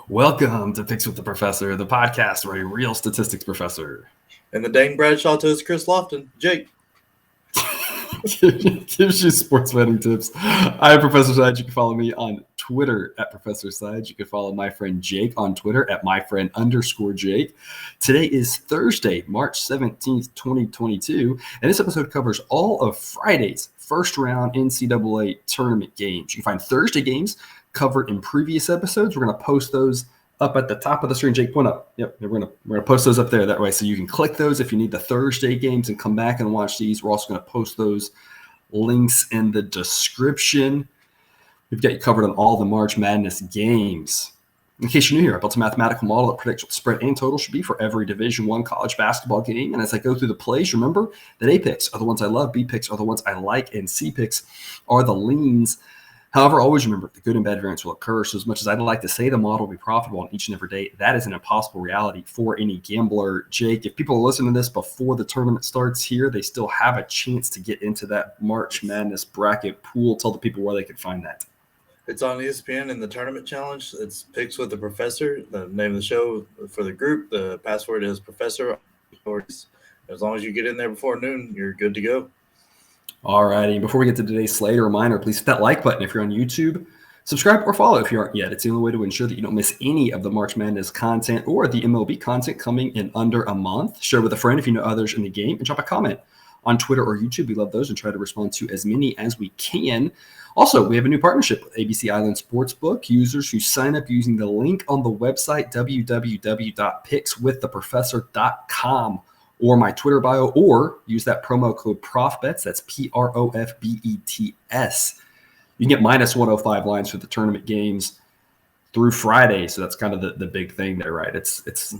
Welcome to Picks with the Professor, the podcast where a real statistics professor and the Dane Bradshaw to his Chris Lofton, Jake. gives you sports betting tips. I am Professor Side. You can follow me on Twitter at Professor Side. You can follow my friend Jake on Twitter at myfriend_Jake. Today is Thursday, March 17th, 2022, and this episode covers all of Friday's first round NCAA tournament games. You can find Thursday games covered in previous episodes. We're going to post those up at the top of the screen. Jake, point up. Yep, we're gonna post those up there that way, so you can click those if you need the Thursday games and come back and watch these. We're also going to post those links in the description. We've got you covered on all the March Madness games. In case you're new here, I built a mathematical model that predicts what the spread and total should be for every Division I college basketball game. And as I go through the plays, remember that A picks are the ones I love, B picks are the ones I like, and C picks are the leans. However, always remember the good and bad variance will occur. So as much as I'd like to say the model will be profitable on each and every day, that is an impossible reality for any gambler. Jake, if people are listening to this before the tournament starts here, they still have a chance to get into that March Madness bracket pool. Tell the people where they can find that. It's on ESPN in the Tournament Challenge. It's Picks with the Professor, the name of the show for the group. The password is Professor. As long as you get in there before noon, you're good to go. All righty. Before we get to today's slate, a reminder, please hit that like button if you're on YouTube. Subscribe or follow if you aren't yet. It's the only way to ensure that you don't miss any of the March Madness content or the MLB content coming in under a month. Share with a friend if you know others in the game, and drop a comment on Twitter or YouTube. We love those and try to respond to as many as we can. Also, we have a new partnership with ABC Island Sportsbook. Users who sign up using the link on the website, www.pickswiththeprofessor.com, or my Twitter bio, or use that promo code PROFBETS. That's PROFBETS. You can get minus 105 lines for the tournament games through Friday. So that's kind of the big thing there, right? It's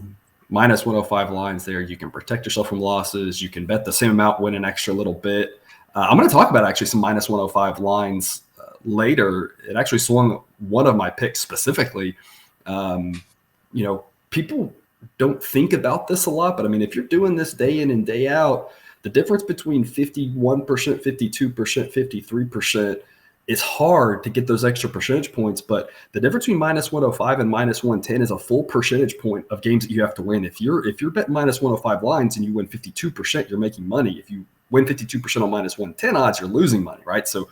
minus 105 lines there. You can protect yourself from losses. You can bet the same amount, win an extra little bit. I'm going to talk about actually some minus 105 lines later. It actually swung one of my picks specifically. People don't think about this a lot, but I mean, if you're doing this day in and day out, the difference between 51%, 52%, 53% is hard to get those extra percentage points. But the difference between minus 105 and minus 110 is a full percentage point of games that you have to win. If you're betting minus 105 lines and you win 52%, you're making money. If you win 52% on minus 110 odds, you're losing money, right? So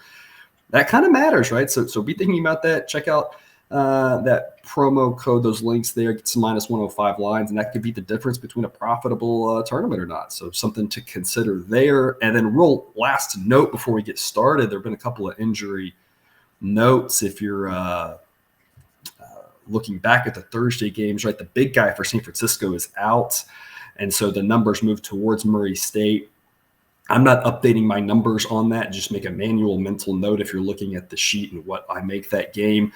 that kind of matters, right? So be thinking about that. Check out that promo code, those links there, get some minus 105 lines, and that could be the difference between a profitable tournament or not. So something to consider there. And then real last note before we get started, there have been a couple of injury notes. If you're looking back at the Thursday games, right, the big guy for San Francisco is out, and so the numbers move towards Murray State. I'm not updating my numbers on that. Just make a manual mental note if you're looking at the sheet and what I make that game.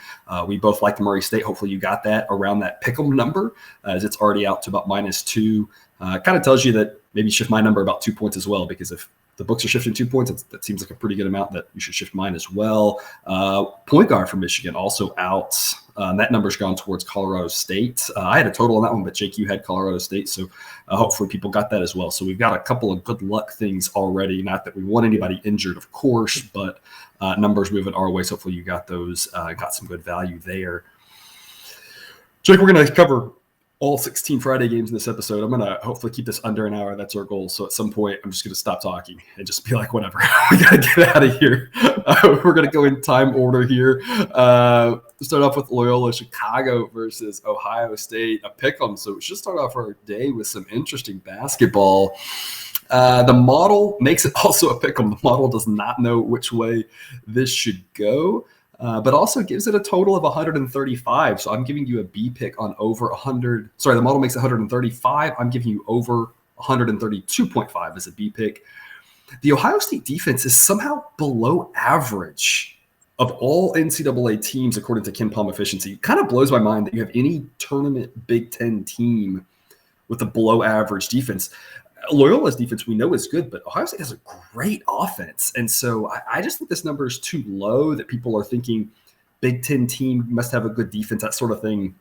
We both like Murray State. Hopefully you got that around that pick'em number, as it's already out to about -2. Kind of tells you that maybe shift my number about 2 points as well, because if the books are shifting 2 points, that seems like a pretty good amount that you should shift mine as well. Point guard from Michigan also out. That number's gone towards Colorado State. I had a total on that one, but Jake, you had Colorado State. So hopefully people got that as well. So we've got a couple of good luck things already. Not that we want anybody injured, of course, but numbers moving our way. So hopefully you got those, got some good value there. Jake, we're going to cover all 16 Friday games in this episode. I'm going to hopefully keep this under an hour. That's our goal. So at some point, I'm just going to stop talking and just be like, whatever. We got to get out of here. We're going to go in time order here. Start off with Loyola Chicago versus Ohio State, a pick'em. So we should start off our day with some interesting basketball. The model makes it also a pick'em. The model does not know which way this should go. But also gives it a total of 135. So I'm giving you a B pick on over 100. Sorry, the model makes 135. I'm giving you over 132.5 as a B pick. The Ohio State defense is somehow below average of all NCAA teams, according to Ken Palm efficiency. It kind of blows my mind that you have any tournament Big Ten team with a below average defense. Loyola's defense we know is good, but Ohio State has a great offense. And so I just think this number is too low, that people are thinking Big Ten team must have a good defense, that sort of thing.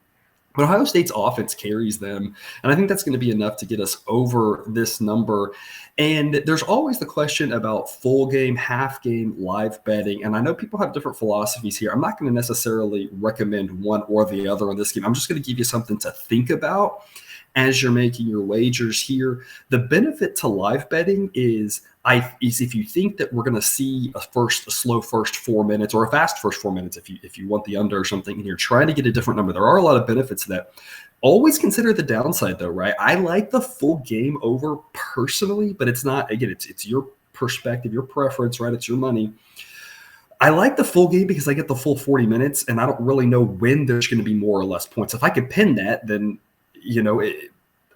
But Ohio State's offense carries them, and I think that's going to be enough to get us over this number. And there's always the question about full game, half game, live betting. And I know people have different philosophies here. I'm not going to necessarily recommend one or the other on this game. I'm just going to give you something to think about as you're making your wagers here. The benefit to live betting is if you think that we're going to see a slow first 4 minutes or a fast first 4 minutes, if you want the under or something, and you're trying to get a different number, there are a lot of benefits to that. Always consider the downside, though, right? I like the full game over personally, but it's not, again, it's your perspective, your preference, right? It's your money. I like the full game because I get the full 40 minutes, and I don't really know when there's going to be more or less points. If I could pin that, then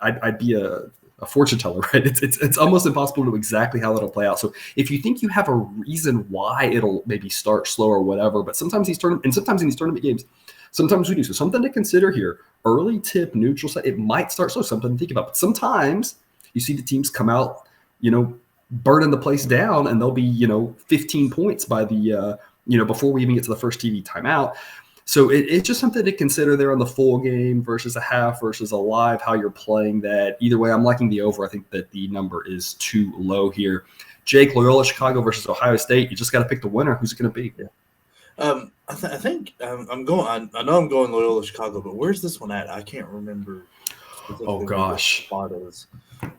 I'd be a fortune teller, right? It's almost impossible to know exactly how that'll play out. So if you think you have a reason why it'll maybe start slow or whatever, but sometimes in these tournament games, sometimes we do. So something to consider here: early tip, neutral side. It might start slow. Something to think about. But sometimes you see the teams come out, burning the place down, and they'll be 15 points by the before we even get to the first TV timeout. So it's just something to consider there on the full game versus a half versus a live, how you're playing that. Either way, I'm liking the over. I think that the number is too low here. Jake, Loyola Chicago versus Ohio State. You just got to pick the winner. Who's it going to be? I think I'm going. I know I'm going Loyola Chicago, but where's this one at? I can't remember. Oh gosh. Spot is.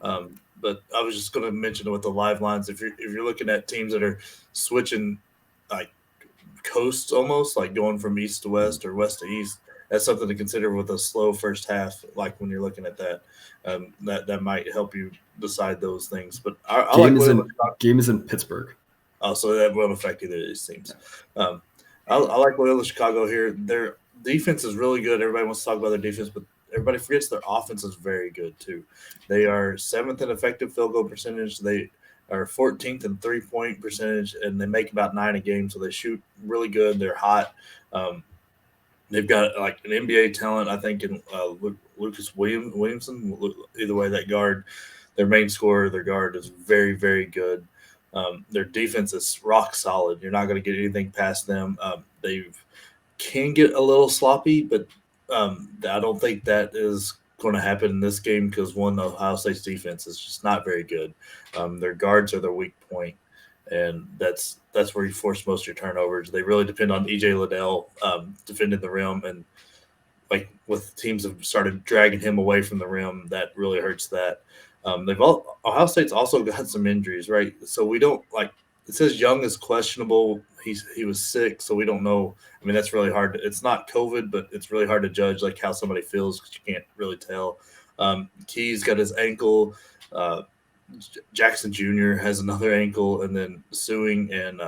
But I was just going to mention with the live lines. If you're looking at teams that are switching like coasts almost, like going from east to west or west to east, that's something to consider with a slow first half. Like when you're looking at that, that might help you decide those things. But game is in Pittsburgh. Oh, so that won't affect either of these teams. I like Loyola Chicago here. Their defense is really good. Everybody wants to talk about their defense, but everybody forgets their offense is very good too. They are 7th in effective field goal percentage. They are 14th in 3-point percentage, and they make about 9 a game, so they shoot really good. They're hot. They've got like an NBA talent, I think, in Lucas Williamson. Either way, that guard, their main scorer, their guard is very, very good. Their defense is rock solid. You're not going to get anything past them. They can get a little sloppy, but I don't think that is going to happen in this game because Ohio State's defense is just not very good. Their guards are their weak point, and that's where you force most of your turnovers. They really depend on E.J. Liddell defending the rim, and like with teams have started dragging him away from the rim, that really hurts that. Ohio State's also got some injuries, right? So we don't it says Young is questionable. He was sick, so we don't know. I mean, that's really hard. It's not COVID, but it's really hard to judge like how somebody feels because you can't really tell. Key's got his ankle. Jackson Jr. has another ankle, and then Sewing and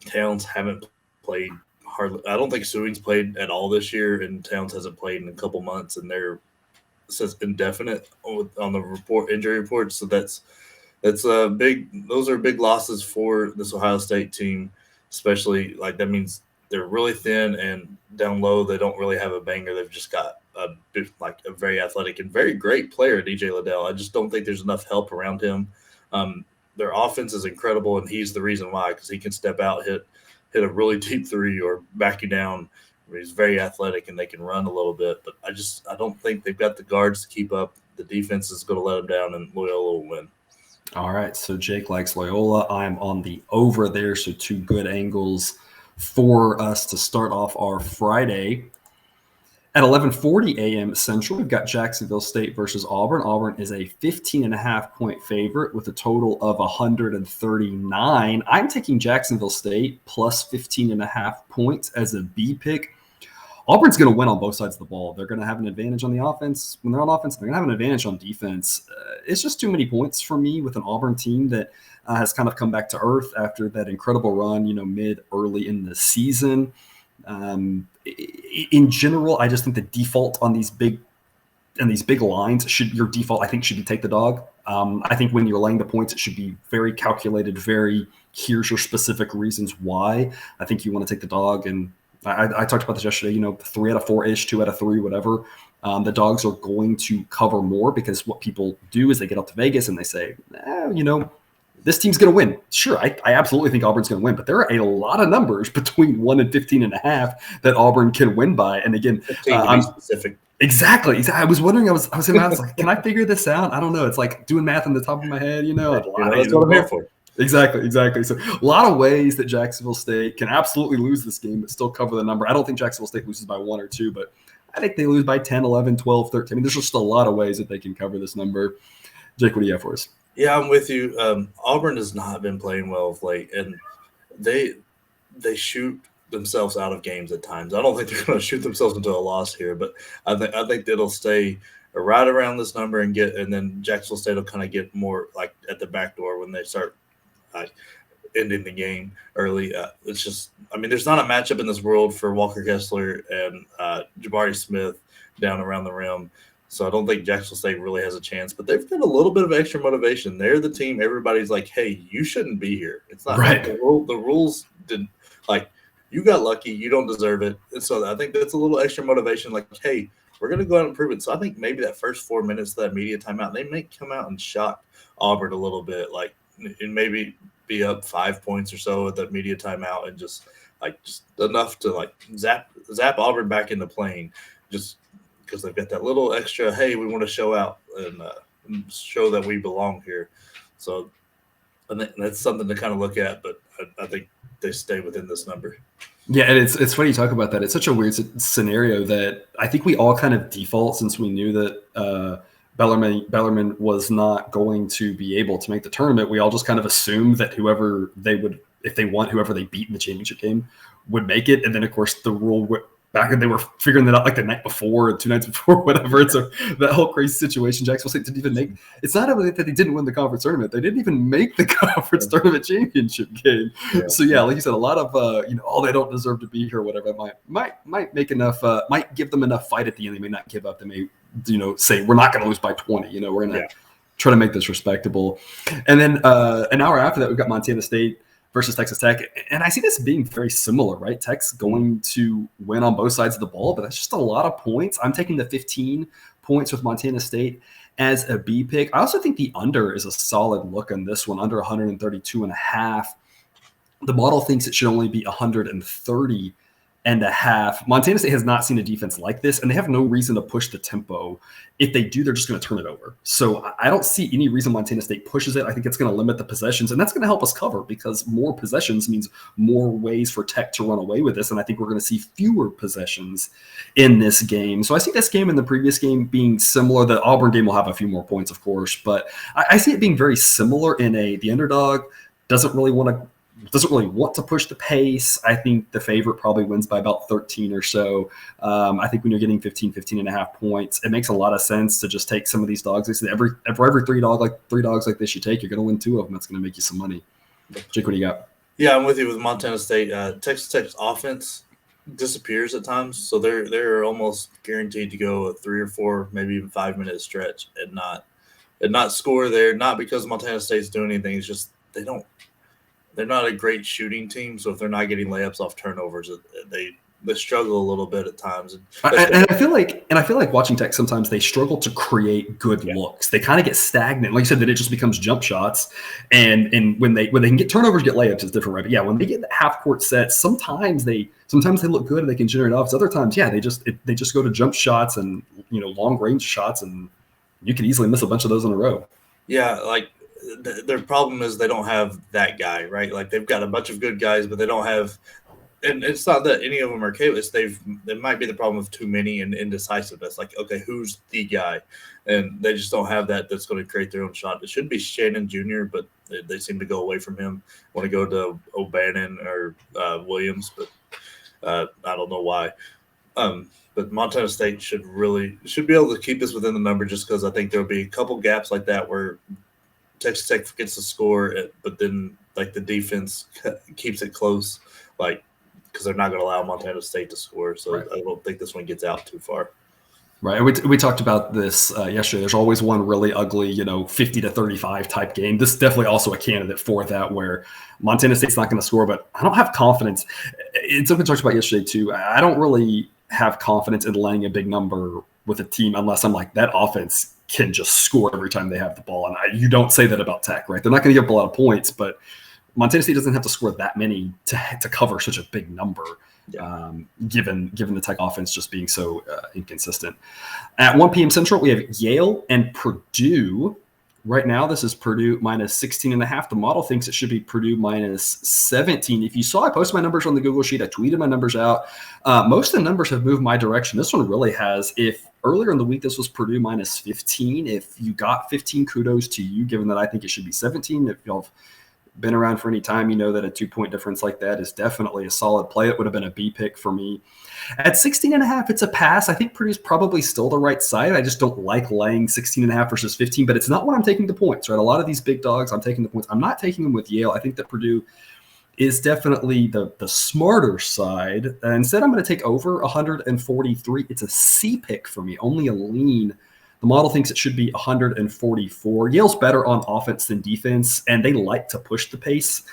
Towns haven't played hardly. I don't think Sewing's played at all this year, and Towns hasn't played in a couple months, and it says indefinite on the injury report. So that's big. Those are big losses for this Ohio State team, especially that means they're really thin and down low. They don't really have a banger. They've just got a very athletic and very great player, DJ Liddell. I just don't think there's enough help around him. Their offense is incredible, and he's the reason why, because he can step out, hit a really deep three or back you down. He's very athletic, and they can run a little bit. But I don't think they've got the guards to keep up. The defense is going to let them down, and Loyola will win. All right, so Jake likes Loyola. I'm on the over there, so 2 good angles for us to start off our Friday. At 11:40 a.m. Central, we've got Jacksonville State versus Auburn. Auburn is a 15.5-point favorite with a total of 139. I'm taking Jacksonville State plus 15.5 points as a B pick. Auburn's going to win on both sides of the ball. They're going to have an advantage on the offense. When they're on offense, they're going to have an advantage on defense. It's just too many points for me with an Auburn team that has kind of come back to earth after that incredible run, early in the season. In general, I just think the default on these big lines should be take the dog. I think when you're laying the points, it should be very calculated, here's your specific reasons why. I think you want to take the dog, and I talked about this yesterday, 3 out of 4-ish, 2 out of 3, whatever. The dogs are going to cover more because what people do is they get up to Vegas and they say, this team's going to win. Sure, I absolutely think Auburn's going to win, but there are a lot of numbers between 1 and 15.5 that Auburn can win by. And again, I'm specific. Exactly. I was wondering. I was like, can I figure this out? I don't know. It's like doing math on the top of my head. That's what I'm here for. Exactly. So a lot of ways that Jacksonville State can absolutely lose this game, but still cover the number. I don't think Jacksonville State loses by 1 or 2, but I think they lose by 10, 11, 12, 13. I mean, there's just a lot of ways that they can cover this number. Jake, what do you have for us? Yeah, I'm with you. Auburn has not been playing well of late, and they shoot themselves out of games at times. I don't think they're going to shoot themselves into a loss here, but I think it'll stay right around this number and then Jacksonville State will kind of get more like at the back door when they start ending the game early. It's just, I mean, there's not a matchup in this world for Walker Kessler and Jabari Smith down around the rim. So I don't think Jacksonville State really has a chance, but they've got a little bit of extra motivation. They're the team. Everybody's like, hey, you shouldn't be here. It's not right. Like the rules didn't like, you got lucky. You don't deserve it. And so I think that's a little extra motivation. Like, hey, we're going to go out and prove it. So I think maybe that first 4 minutes of that media timeout, they may come out and shock Auburn a little bit, like, and maybe be up 5 points or so at the media timeout and just enough to like zap Auburn back into playing, just because they've got that little extra, hey, we want to show out and show that we belong here. So I think that's something to kind of look at, but I think they stay within this number. Yeah, and it's funny you talk about that. It's such a weird scenario that I think we all kind of default, since we knew that Bellarmine was not going to be able to make the tournament. We all just kind of assumed that whoever they beat in the championship game would make it. And then, of course, the rule back when they were figuring that out like the night before or 2 nights before, whatever. It's that whole crazy situation. Jacksonville State didn't even make. It's not only that they didn't win the conference tournament; they didn't even make the conference tournament championship game. Yeah. So yeah, like you said, a lot of they don't deserve to be here, or whatever. Might make enough. Might give them enough fight at the end. They may not give up. They may say we're not going to lose by 20. We're going to try to make this respectable. And then an hour after that, we've got Montana State versus Texas Tech. And I see this being very similar, right? Tech's going to win on both sides of the ball, but that's just a lot of points. I'm taking the 15 points with Montana State as a B pick. I also think the under is a solid look on this one, under 132.5. The model thinks it should only be 130.5. Montana State has not seen a defense like this, and they have no reason to push the tempo. If they do, they're just going to turn it over. So I don't see any reason Montana State pushes it. I think it's going to limit the possessions, and that's going to help us cover, because more possessions means more ways for Tech to run away with this, and I think we're going to see fewer possessions in this game. So I see this game and the previous game being similar. The Auburn game will have a few more points, of course, but I see it being very similar in the underdog doesn't really want to push the pace. I think the favorite probably wins by about 13 or so. I think when you're getting 15.5 points, it makes a lot of sense to just take some of these dogs. For every three dogs like this you take, you're going to win 2 of them. That's going to make you some money. Jake, what do you got? Yeah, I'm with you with Montana State. Texas Tech's offense disappears at times, so they're almost guaranteed to go a 3 or 4, maybe even 5 minute stretch and not score there. Not because Montana State's doing anything. It's just they're not a great shooting team, so if they're not getting layups off turnovers, they struggle a little bit at times. And I feel like watching Tech, sometimes they struggle to create good looks. They kind of get stagnant. Like you said, that it just becomes jump shots. And when they can get turnovers, get layups, it's different, right? But yeah, when they get the half court sets, sometimes they look good and they can generate offense. Other times, they just go to jump shots and long range shots, and you can easily miss a bunch of those in a row. Yeah, like. Their problem is they don't have that guy, right? Like they've got a bunch of good guys, but they don't have – and it's not that any of them are capable. They might be the problem of too many and indecisiveness. Like, okay, who's the guy? And they just don't have that that's going to create their own shot. It should be Shannon Jr., but they seem to go away from him, want to go to O'Bannon or Williams, but I don't know why. But Montana State should be able to keep this within the number, just because I think there'll be a couple gaps like that where – Texas Tech forgets to score, but then like the defense keeps it close, like because they're not going to allow Montana State to score. So right. I don't think this one gets out too far. Right. We talked about this yesterday. There's always one really ugly, 50-35 type game. This is definitely also a candidate for that, where Montana State's not going to score, but I don't have confidence. It's something we talked about yesterday too. I don't really have confidence in laying a big number with a team unless I'm like, that offense can just score every time they have the ball. And you don't say that about Tech, right? They're not going to give up a lot of points, but Montana State doesn't have to score that many to cover such a big number, given the Tech offense just being so inconsistent. At 1 p.m. Central, we have Yale and Purdue. Right now, this is Purdue minus 16.5. The model thinks it should be Purdue minus 17. If you saw, I posted my numbers on the Google Sheet. I tweeted my numbers out. Most of the numbers have moved my direction. This one really has. If earlier in the week this was Purdue minus 15, if you got 15, kudos to you, given that I think it should be 17. If y'all have been around for any time, you know that a 2-point difference like that is definitely a solid play. It would have been a B pick for me. At 16.5, it's a pass. I think Purdue's probably still the right side. I just don't like laying 16.5 versus 15, but it's not when I'm taking the points, right? A lot of these big dogs, I'm taking the points. I'm not taking them with Yale. I think that Purdue is definitely the smarter side. Instead, I'm going to take over 143. It's a C pick for me, only a lean. The model thinks it should be 144. Yale's better on offense than defense, and they like to push the pace.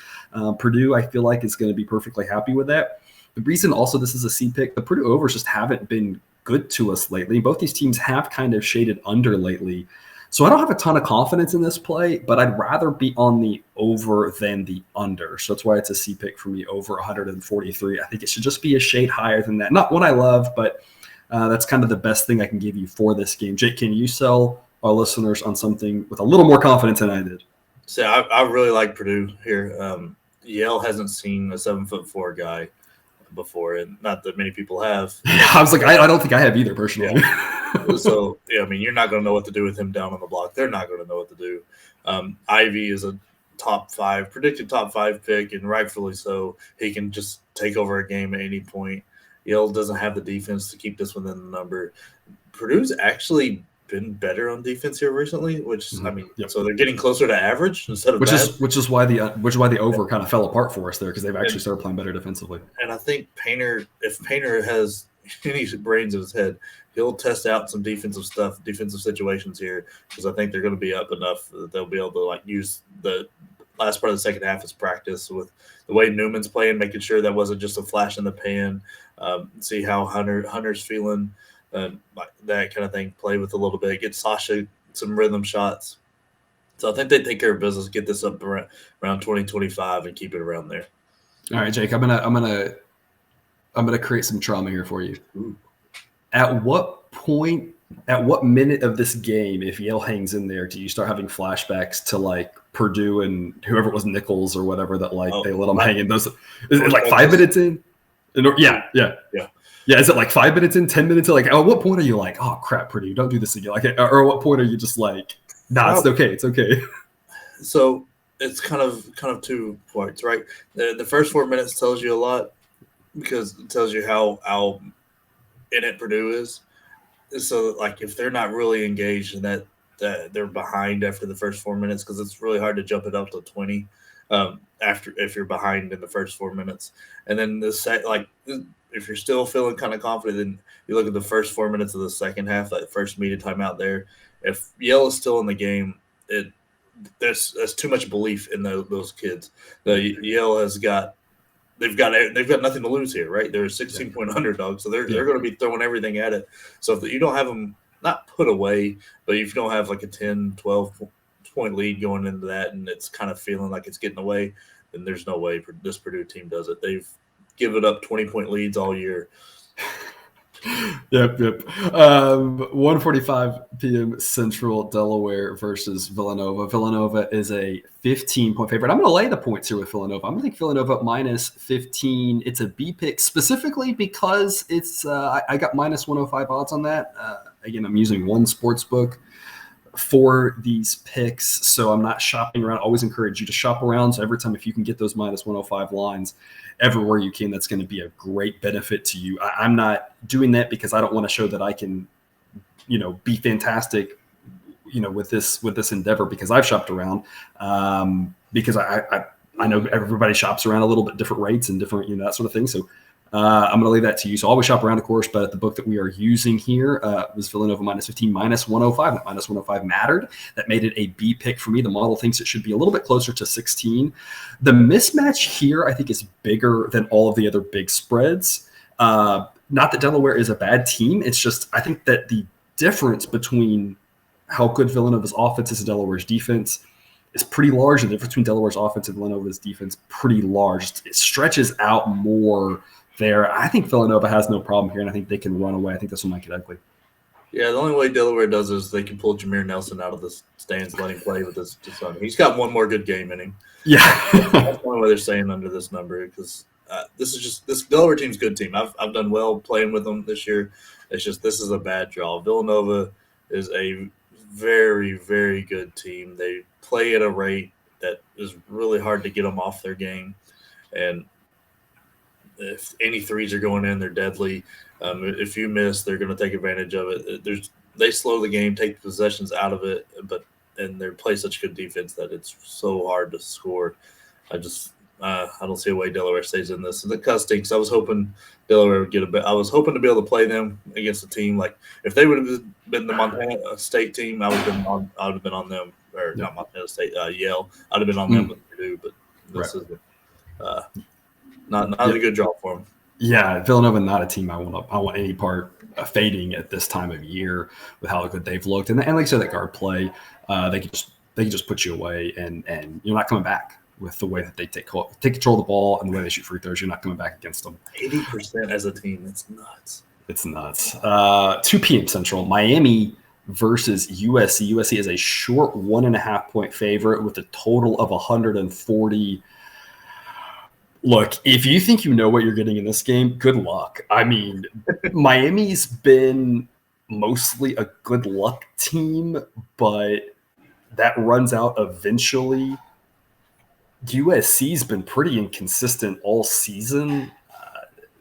Purdue, I feel like, is going to be perfectly happy with that. The reason also this is a C pick, the Purdue overs just haven't been good to us lately. Both these teams have kind of shaded under lately. So I don't have a ton of confidence in this play, but I'd rather be on the over than the under. So that's why it's a C pick for me, over 143. I think it should just be a shade higher than that. Not what I love, but that's kind of the best thing I can give you for this game. Jake, can you sell our listeners on something with a little more confidence than I did? So I really like Purdue here. Yale hasn't seen a 7'4" guy before, and not that many people have. Yeah, I was like, I don't think I have either personally. Yeah. So, I mean, you're not going to know what to do with him down on the block. They're not going to know what to do. Ivy is a predicted top 5 pick, and rightfully so. He can just take over a game at any point. Yale doesn't have the defense to keep this within the number. Purdue's actually been better on defense here recently, which I mean, so they're getting closer to average instead of which is why the over kind of fell apart for us there, because they've actually started playing better defensively. And I think if Painter has any brains in his head, he'll test out some defensive situations here, because I think they're going to be up enough that they'll be able to use the last part of the second half as practice with the way Newman's playing, making sure that wasn't just a flash in the pan. See how Hunter's feeling. That kind of thing, play with a little bit, get Sasha some rhythm shots. So I think they take care of business, get this up around 2025 and keep it around there. All right, Jake, I'm gonna create some trauma here for you. Ooh. At what minute of this game, if Yale hangs in there, do you start having flashbacks to Purdue and whoever it was, Nichols or whatever, that they let them hang in? Is it 5 minutes in? Yeah. Yeah, is it 5 minutes in, 10 minutes in? At what point are you like, oh crap, Purdue, don't do this again? Or at what point are you just like, nah, it's okay, it's okay? So it's kind of 2 points, right? The first 4 minutes tells you a lot, because it tells you how in it Purdue is. So if they're not really engaged in that they're behind after the first 4 minutes, because it's really hard to jump it up to 20 if you're behind in the first 4 minutes. And then if you're still feeling kind of confident, then you look at the first 4 minutes of the second half, that first media timeout there. If Yale is still in the game, there's too much belief in those kids. Yale they've got nothing to lose here, right? They're a 16-point underdog, so they're going to be throwing everything at it. So if you don't have them not put away, but if you don't have a 10, 12-point lead going into that, and it's kind of feeling like it's getting away, then there's no way this Purdue team does it. They've given up 20-point leads all year. Yep. 1:45 p.m. Central, Delaware versus Villanova. Villanova is a 15-point favorite. I'm going to lay the points here with Villanova. I'm going to take Villanova minus 15. It's a B pick specifically because it's I got minus 105 odds on that. Again, I'm using one sports book for these picks, so I'm not shopping around. I always encourage you to shop around. So every time, if you can get those minus 105 lines everywhere you can, that's going to be a great benefit to you. I'm not doing that because I don't want to show that I can, be fantastic, with this endeavor, because I've shopped around, because I know everybody shops around a little bit different rates and different, that sort of thing. So I'm going to leave that to you. So always shop around, of course, but the book that we are using here was Villanova minus 15, minus 105. That minus 105 mattered. That made it a B pick for me. The model thinks it should be a little bit closer to 16. The mismatch here, I think, is bigger than all of the other big spreads. Not that Delaware is a bad team. It's just, I think that the difference between how good Villanova's offense is and Delaware's defense is pretty large. The difference between Delaware's offense and Villanova's defense pretty large. It stretches out more there. I think Villanova has no problem here, and I think they can run away. I think this one might get ugly. Yeah, the only way Delaware does is they can pull Jameer Nelson out of the stands, let him play with his son. He's got one more good game in him. Yeah. That's the only way they're staying under this number, because this Delaware team's a good team. I've done well playing with them this year. It's just this is a bad draw. Villanova is a very, very good team. They play at a rate that is really hard to get them off their game. And if any threes are going in, they're deadly. If you miss, they're going to take advantage of it. They slow the game, take the possessions out of it, and they play such good defense that it's so hard to score. I don't see a way Delaware stays in this. And it kind of stinks. I was hoping Delaware would get a bit. I was hoping to be able to play them against a team like if they would have been the Montana State team, I would have been on them, or not Montana State, Yale. I'd have been on them with Purdue, but this is not a good draw for them. Yeah, Villanova not a team I want any part of fading at this time of year with how good they've looked. And like I said, that guard play, they can just put you away, and you're not coming back with the way that they take control of the ball and the way they shoot free throws. You're not coming back against them. 80% as a team. It's nuts. It's nuts. 2 p.m. Central, Miami versus USC. USC is a short 1.5 point favorite with a total of 140. Look, if you think you know what you're getting in this game, good luck. I mean, Miami's been mostly a good luck team, but that runs out eventually. USC's been pretty inconsistent all season.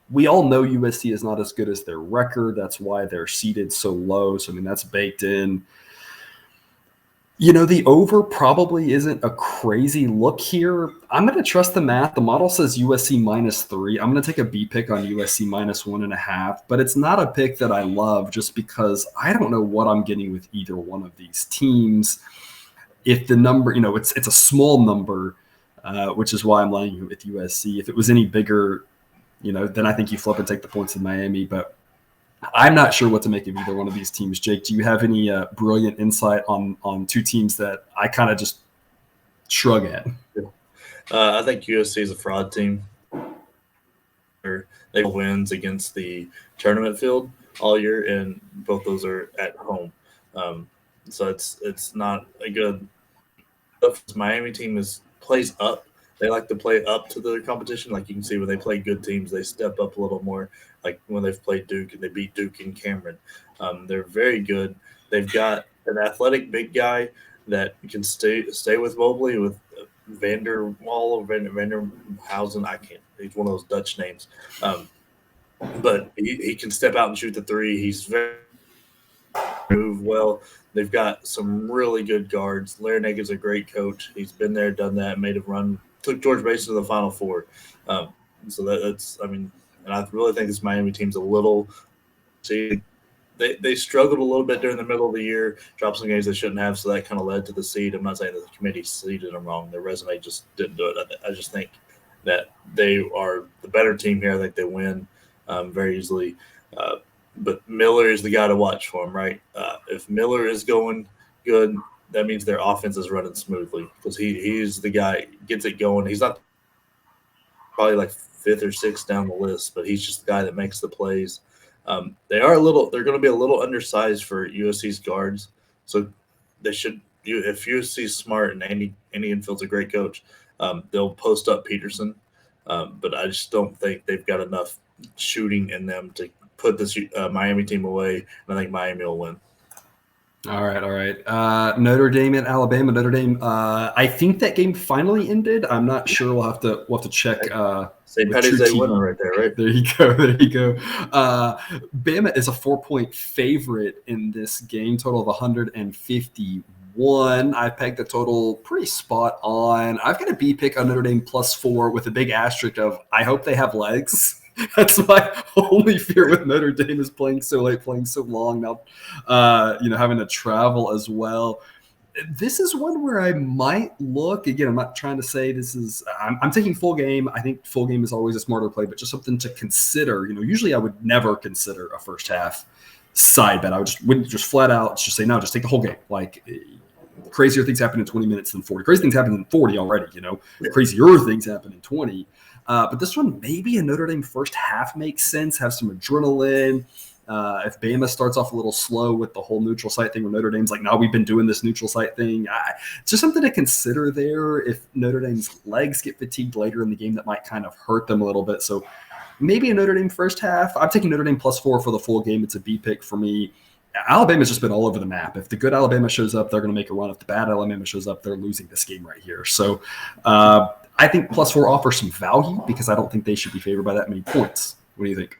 We all know USC is not as good as their record. That's why they're seated so low. So, I mean, that's baked in. You know, the over probably isn't a crazy look here. I'm going to trust the math. The model says USC -3. I'm going to take a B pick on USC -1.5, but it's not a pick that I love just because I don't know what I'm getting with either one of these teams. If the number, you know, it's a small number, which is why I'm laying with USC. If it was any bigger, you know, then I think you flip and take the points in Miami, but I'm not sure what to make of either one of these teams. Jake, do you have any brilliant insight on two teams that I kind of just shrug at? I think USC is a fraud team. They wins against the tournament field all year, and both those are at home. So it's not a good. This Miami team plays up. They like to play up to the competition. Like you can see when they play good teams, they step up a little more. Like when they've played Duke and they beat Duke and Cameron. They're very good. They've got an athletic big guy that can stay with Mobley, with Vanderwall or Vanderhausen. He's one of those Dutch names. But he can step out and shoot the three. He's very move well. They've got some really good guards. Larinaga is a great coach. He's been there, done that, made a run, took George Mason to the Final Four. So that's, I mean, and I really think this Miami team's a little – see, they struggled a little bit during the middle of the year, dropped some games they shouldn't have, so that kind of led to the seed. I'm not saying that the committee seeded them wrong. Their resume just didn't do it. I just think that they are the better team here. I think they win very easily. But Miller is the guy to watch for them, right? If Miller is going good, that means their offense is running smoothly because he's the guy gets it going. He's not probably like 5th or 6th down the list, but he's just the guy that makes the plays. They're going to be a little undersized for USC's guards, so they should. If USC's smart and Andy Infield's a great coach, they'll post up Peterson. But I just don't think they've got enough shooting in them to put this Miami team away, and I think Miami will win. All right. Notre Dame at Alabama. Notre Dame. I think that game finally ended. I'm not sure. We'll have to check. St. Patty's Day winner right there, right? There you go. Bama is a 4-point favorite in this game. Total of 151. I pegged the total pretty spot on. I've got a B pick on Notre Dame +4 with a big asterisk of I hope they have legs. That's my only fear with Notre Dame is playing so late, playing so long now, having to travel as well. This is one where I might look. Again, I'm not trying to say this is I'm taking full game. I think full game is always a smarter play, but just something to consider. Usually I would never consider a first half side bet. I wouldn't just flat out just say, no, just take the whole game. Like, crazier things happen in 20 minutes than 40. Crazy things happen in 40 already, Crazier things happen in 20. But this one, maybe a Notre Dame first half makes sense, have some adrenaline. If Bama starts off a little slow with the whole neutral site thing, where Notre Dame's like, no, we've been doing this neutral site thing. It's just something to consider there. If Notre Dame's legs get fatigued later in the game, that might kind of hurt them a little bit. So maybe a Notre Dame first half. I'm taking Notre Dame +4 for the full game. It's a B pick for me. Alabama's just been all over the map. If the good Alabama shows up, they're going to make a run. If the bad Alabama shows up, they're losing this game right here. So I think +4 offers some value because I don't think they should be favored by that many points. What do you think?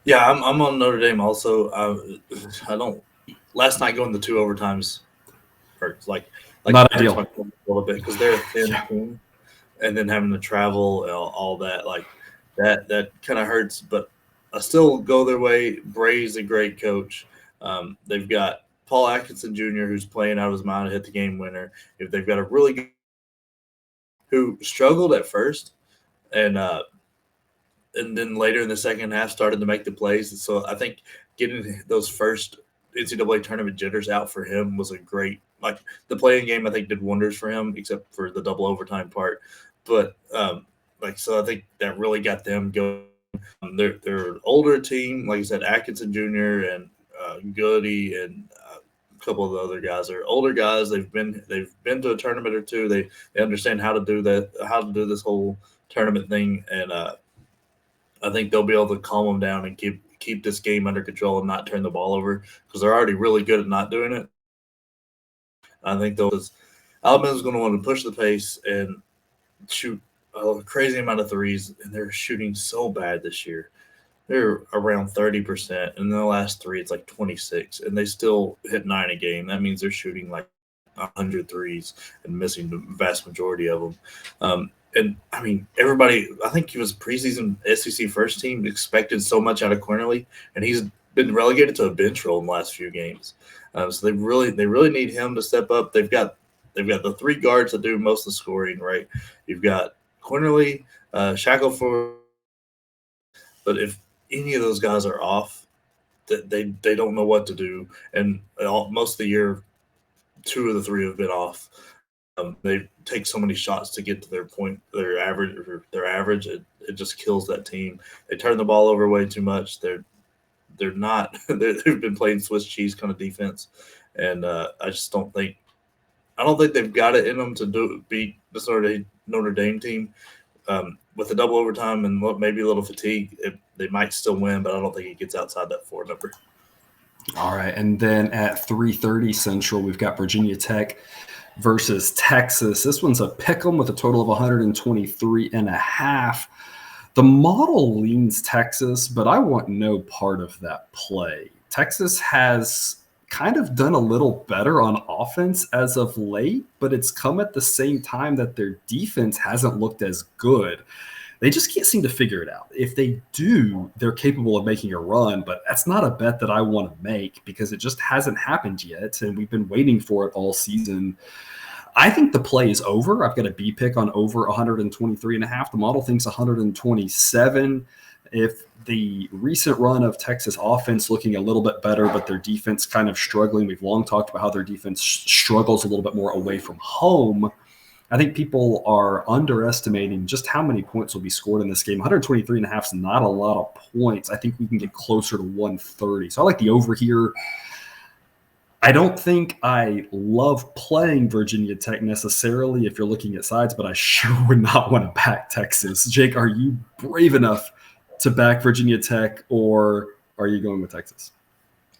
Yeah, I'm on Notre Dame also. I don't. Last night going to 2 overtimes hurts. Like not ideal. A little bit because they're a thin team, and then having to travel, all that, like that kind of hurts. But I still go their way. Bray's a great coach. They've got Paul Atkinson Jr., who's playing out of his mind to hit the game winner. If they've got a really good who struggled at first, and then later in the second half started to make the plays. And so I think getting those first NCAA tournament jitters out for him was a great – like the playing game I think did wonders for him except for the double overtime part. But so I think that really got them going. They're an older team. Like I said, Atkinson Jr. and Goody and a couple of the other guys are older guys. They've been to a tournament or two. They understand how to do that, how to do this whole tournament thing, and I think they'll be able to calm them down and keep this game under control and not turn the ball over because they're already really good at not doing it. I think Alabama's going to want to push the pace and shoot a crazy amount of threes, and they're shooting so bad this year. They're around 30%, and in the last 3, it's like 26, and they still hit 9 a game. That means they're shooting like 100 threes and missing the vast majority of them. And, I mean, everybody – I think he was preseason SEC first team, expected so much out of Cornerly, and he's been relegated to a bench role in the last few games. So they really need him to step up. They've got the 3 guards that do most of the scoring, right? You've got Cornerly, Shackelford. But if any of those guys are off, they don't know what to do. And most of the year, 2 of the 3 have been off. They take so many shots to get to their average. It just kills that team. They turn the ball over way too much. They've been playing Swiss cheese kind of defense, and I don't think they've got it in them to beat this Notre Dame team. With the double overtime and maybe a little fatigue, they might still win, but I don't think it gets outside that 4 number. All right, and then at 3:30 Central, we've got Virginia Tech versus Texas. This one's a pick'em with a total of 123.5. The model leans Texas, but I want no part of that play. Texas has kind of done a little better on offense as of late, but it's come at the same time that their defense hasn't looked as good. They just can't seem to figure it out. If they do, they're capable of making a run, but that's not a bet that I want to make because it just hasn't happened yet, and we've been waiting for it all season. I think the play is over. I've got a B pick on over 123.5. The model thinks 127. If the recent run of Texas offense looking a little bit better, but their defense kind of struggling, we've long talked about how their defense struggles a little bit more away from home. I think people are underestimating just how many points will be scored in this game. 123.5 is not a lot of points. I think we can get closer to 130. So I like the over here. I don't think I love playing Virginia Tech necessarily if you're looking at sides, but I sure would not want to back Texas. Jake, are you brave enough to back Virginia Tech, or are you going with Texas?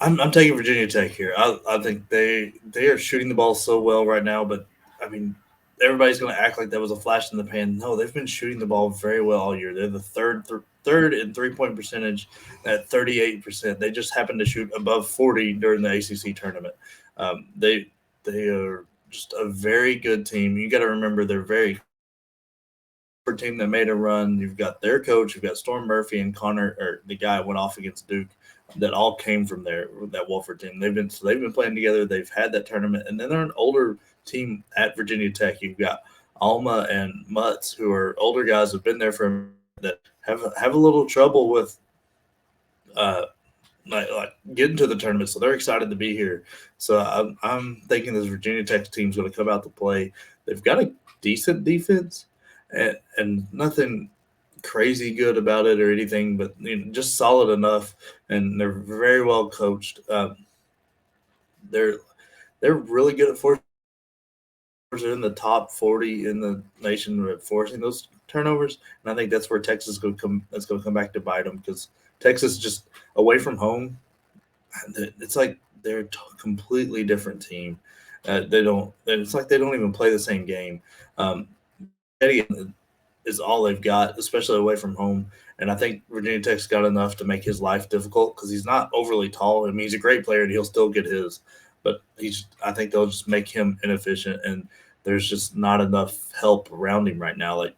I'm taking Virginia Tech here. I think they are shooting the ball so well right now, but, I mean, everybody's going to act like that was a flash in the pan. No, they've been shooting the ball very well all year. They're the third in three-point percentage at 38%. They just happened to shoot above 40 during the ACC tournament. They are just a very good team. You got to remember they're very team that made a run. You've got their coach, you've got Storm Murphy and Connor, or the guy went off against Duke. That all came from that Wofford team. They've been playing together. They've had that tournament, and then they're an older team at Virginia Tech. You've got Alma and Mutz, who are older guys who've been there that have a little trouble with like getting to the tournament, so they're excited to be here. So I'm thinking this Virginia Tech team's going to come out to play. They've got a decent defense and nothing crazy good about it or anything, but just solid enough, and they're very well coached. They're really good at forcing. They're in the top 40 in the nation at forcing those turnovers, and I think that's where Texas is going to come. That's going to come back to bite them because Texas just away from home. It's like they're a completely different team. They don't. It's like they don't even play the same game. Eddie is all they've got, especially away from home. And I think Virginia Tech's got enough to make his life difficult because he's not overly tall. I mean, he's a great player and he'll still get his, but I think they'll just make him inefficient. And there's just not enough help around him right now. Like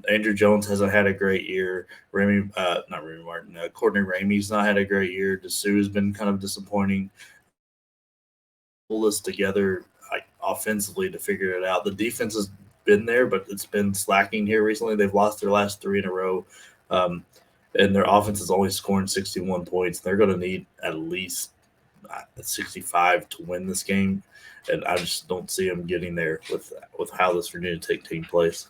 Andrew Jones hasn't had a great year. Courtney Ramey's not had a great year. Dessou has been kind of disappointing. Pull this together like offensively to figure it out. The defense has been there, but it's been slacking here recently. They've lost their last 3 in a row, and their offense is only scoring 61 points. They're going to need at least 65 to win this game, and I just don't see them getting there with how this Virginia Tech team plays.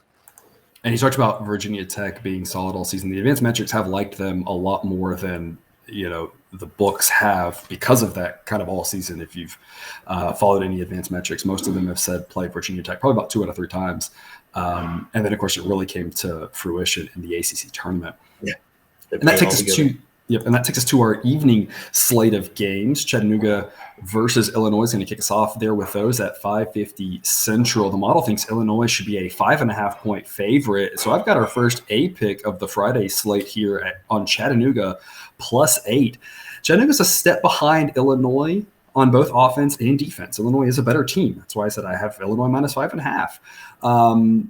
And you talked about Virginia Tech being solid all season. The advanced metrics have liked them a lot more than the books have because of that kind of all season. If you've followed any advanced metrics, most of them have said play Virginia Tech probably about 2 out of 3 times. And then, of course, it really came to fruition in the ACC tournament. Yeah. And that takes us to our evening slate of games. Chattanooga versus Illinois is going to kick us off there with those at 5:50 Central. The model thinks Illinois should be a 5.5-point favorite. So I've got our first A pick of the Friday slate here on Chattanooga +8. Chattanooga's a step behind Illinois on both offense and defense. Illinois is a better team. That's why I said I have Illinois -5.5.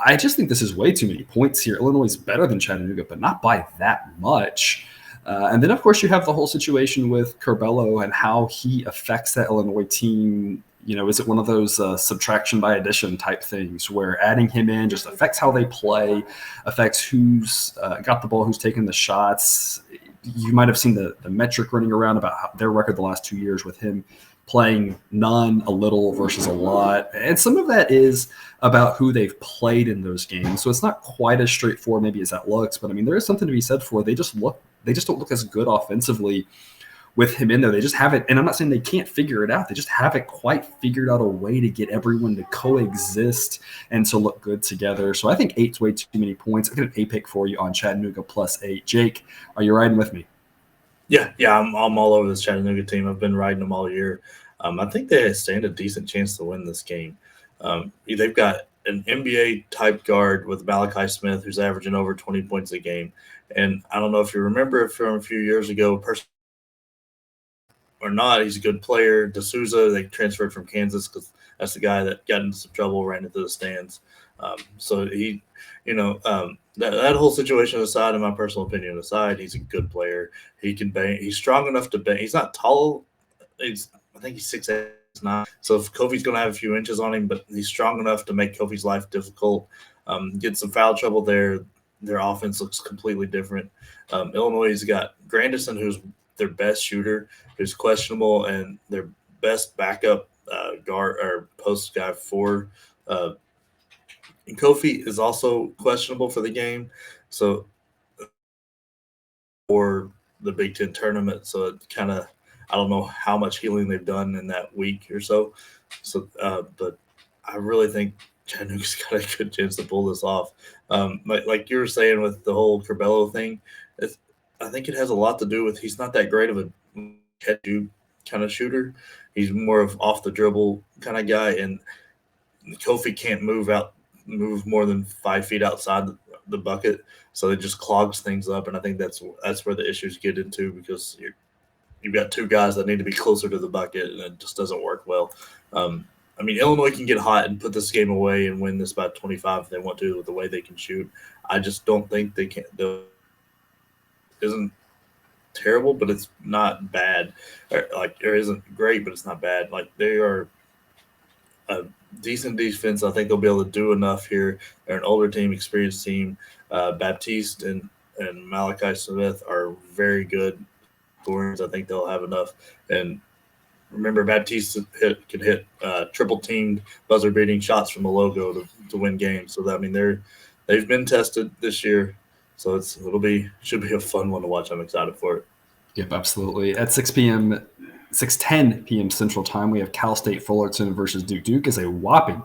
I just think this is way too many points here. Illinois is better than Chattanooga, but not by that much. And then, of course, you have the whole situation with Curbelo and how he affects that Illinois team. Is it one of those subtraction by addition type things where adding him in just affects how they play, affects who's got the ball, who's taking the shots? You might have seen the metric running around about their record the last 2 years with him playing none, a little versus a lot. And some of that is about who they've played in those games. So it's not quite as straightforward maybe as that looks, but I mean, there is something to be said for they just don't look as good offensively with him in there. They just haven't, and I'm not saying they can't figure it out. They just haven't quite figured out a way to get everyone to coexist and to look good together. So I think 8's way too many points. I got an A pick for you on Chattanooga +8. Jake, are you riding with me? Yeah, I'm all over this Chattanooga team. I've been riding them all year. I think they stand a decent chance to win this game. They've got an NBA-type guard with Malachi Smith, who's averaging over 20 points a game. And I don't know if you remember from a few years ago, or not, he's a good player. D'Souza, they transferred from Kansas because that's the guy that got into some trouble, ran into the stands. So he, that whole situation aside, in my personal opinion aside, he's a good player. He can bang. He's strong enough to bang. He's not tall. I think he's 6'8", 6'9". So if Kofi's going to have a few inches on him, but he's strong enough to make Kofi's life difficult. Get some foul trouble there. Their offense looks completely different. Illinois has got Grandison, who's their best shooter, who's questionable, and their best backup guard or post guy for. And Kofi is also questionable for the game, so for the Big Ten tournament. So it kind of, I don't know how much healing they've done in that week or so. But I really think Chattanooga's got a good chance to pull this off. Like you were saying with the whole Curbelo thing, I think it has a lot to do with he's not that great of a catch-you kind of shooter. He's more of off the dribble kind of guy, and Kofi can't move more than 5 feet outside the bucket, so it just clogs things up. And I think that's where the issues get into, because you've got 2 guys that need to be closer to the bucket, and it just doesn't work well. I mean, Illinois can get hot and put this game away and win this by 25 if they want to, with the way they can shoot. I just don't think they can. It isn't terrible, but it's not bad. It isn't great, but it's not bad. Like, they are a decent defense. I think they'll be able to do enough here. They're an older team, experienced team. Baptiste and Malachi Smith are very good. scorings. I think they'll have enough. And remember, Baptiste can hit triple-teamed, buzzer-beating shots from the logo to win games. So, they've been tested this year. So should be a fun one to watch. I'm excited for it. Yep, absolutely. At 6:10 p.m. Central Time, we have Cal State Fullerton versus Duke. Duke is a whopping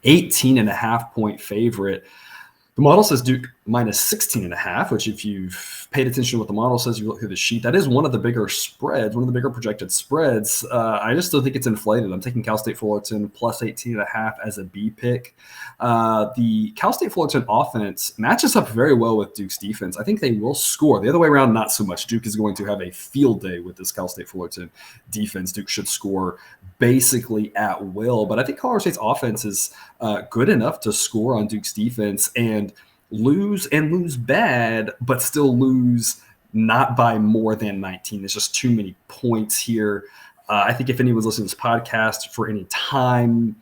18.5-point favorite. The model says Duke minus 16.5, which if you've paid attention to what the model says, you look through the sheet, that is one of the bigger spreads, one of the bigger projected spreads. I just still think it's inflated. I'm taking Cal State Fullerton plus 18.5 as a B pick. The Cal State Fullerton offense matches up very well with Duke's defense. I think they will score. The other way around, not so much. Duke is going to have a field day with this Cal State Fullerton defense. Duke should score basically at will, but I think Colorado State's offense is good enough to score on Duke's defense and lose bad, but still lose not by more than 19. There's just too many points here. I think if anyone's listening to this podcast for any time,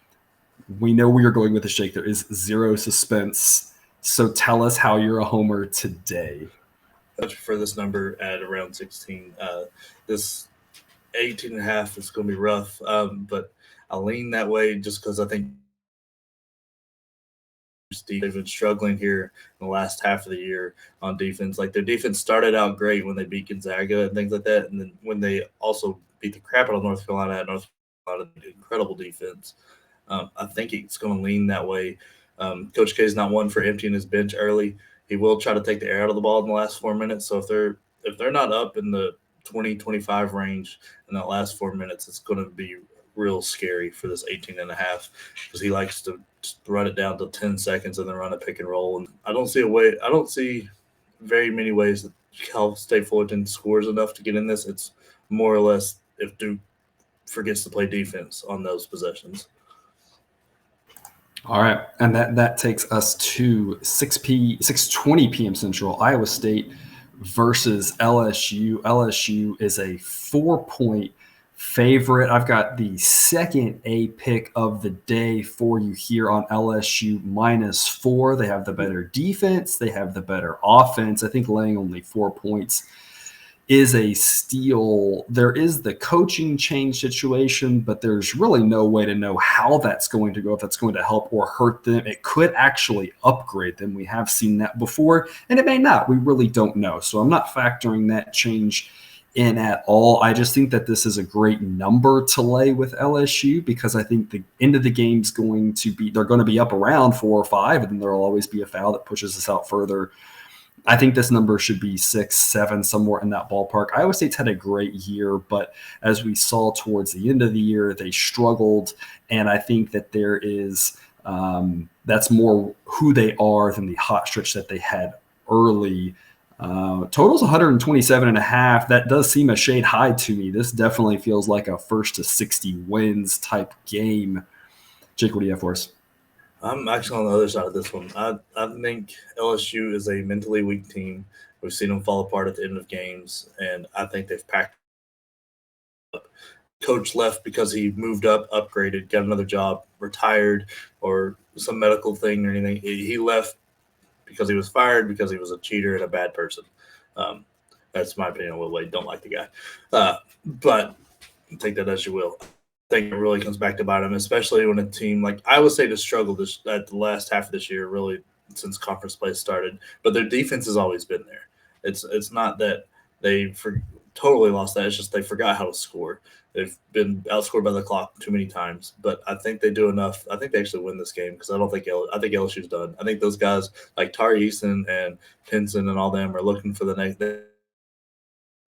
we know where you're going with this, Jake. There is zero suspense. So tell us how you're a homer today. I prefer this number at around 16. This 18.5 is going to be rough, but I lean that way just because I think they've been struggling here in the last half of the year on defense. Like, their defense started out great when they beat Gonzaga and things like that, and then when they also beat the crap out of North Carolina, incredible defense. I think it's going to lean that way. Coach K is not one for emptying his bench early. He will try to take the air out of the ball in the last 4 minutes. So if they're not up in the 20-25 range in that last 4 minutes, it's going to be real scary for this 18.5 because he likes to run it down to 10 seconds and then run a pick and roll. And I don't see very many ways that Cal State Fullerton scores enough to get in this. It's more or less if Duke forgets to play defense on those possessions. All right, and that takes us to 6:20 p.m. Central. Iowa State versus LSU. LSU is a 4-point favorite. I've got the second A pick of the day for you here on LSU -4. They have the better defense. They have the better offense. I think laying only 4 points is a steal. There is the coaching change situation, but there's really no way to know how that's going to go, if that's going to help or hurt them. It could actually upgrade them. We have seen that before, and it may not. We really don't know. So I'm not factoring that change in at all. I just think that this is a great number to lay with LSU because I think the end of the game is going to be, they're going to be up around 4 or 5, and then there'll always be a foul that pushes us out further. I think this number should be 6, 7, somewhere in that ballpark. Iowa State's had a great year, but as we saw towards the end of the year, they struggled. And I think that there is that's more who they are than the hot stretch that they had early. Total's 127.5. That does seem a shade high to me. This definitely feels like a 1 to 60 wins type game. Jake, what do you have for us? I'm actually on the other side of this one. I think LSU is a mentally weak team. We've seen them fall apart at the end of games, and I think they've packed up. Coach left because he moved up, upgraded, got another job, retired, or some medical thing or anything. He left because he was fired because he was a cheater and a bad person. That's my opinion on Will Wade. Don't like the guy. But take that as you will. I think it really comes back to bite him, especially when a team like Iowa State has struggled at the last half of this year, really since conference play started. But their defense has always been there. It's not that they totally lost that. It's just they forgot how to score. They've been outscored by the clock too many times. But I think they do enough. I think they actually win this game because I think LSU's done. I think those guys like Tari Eason and Pinson and all them are looking for the next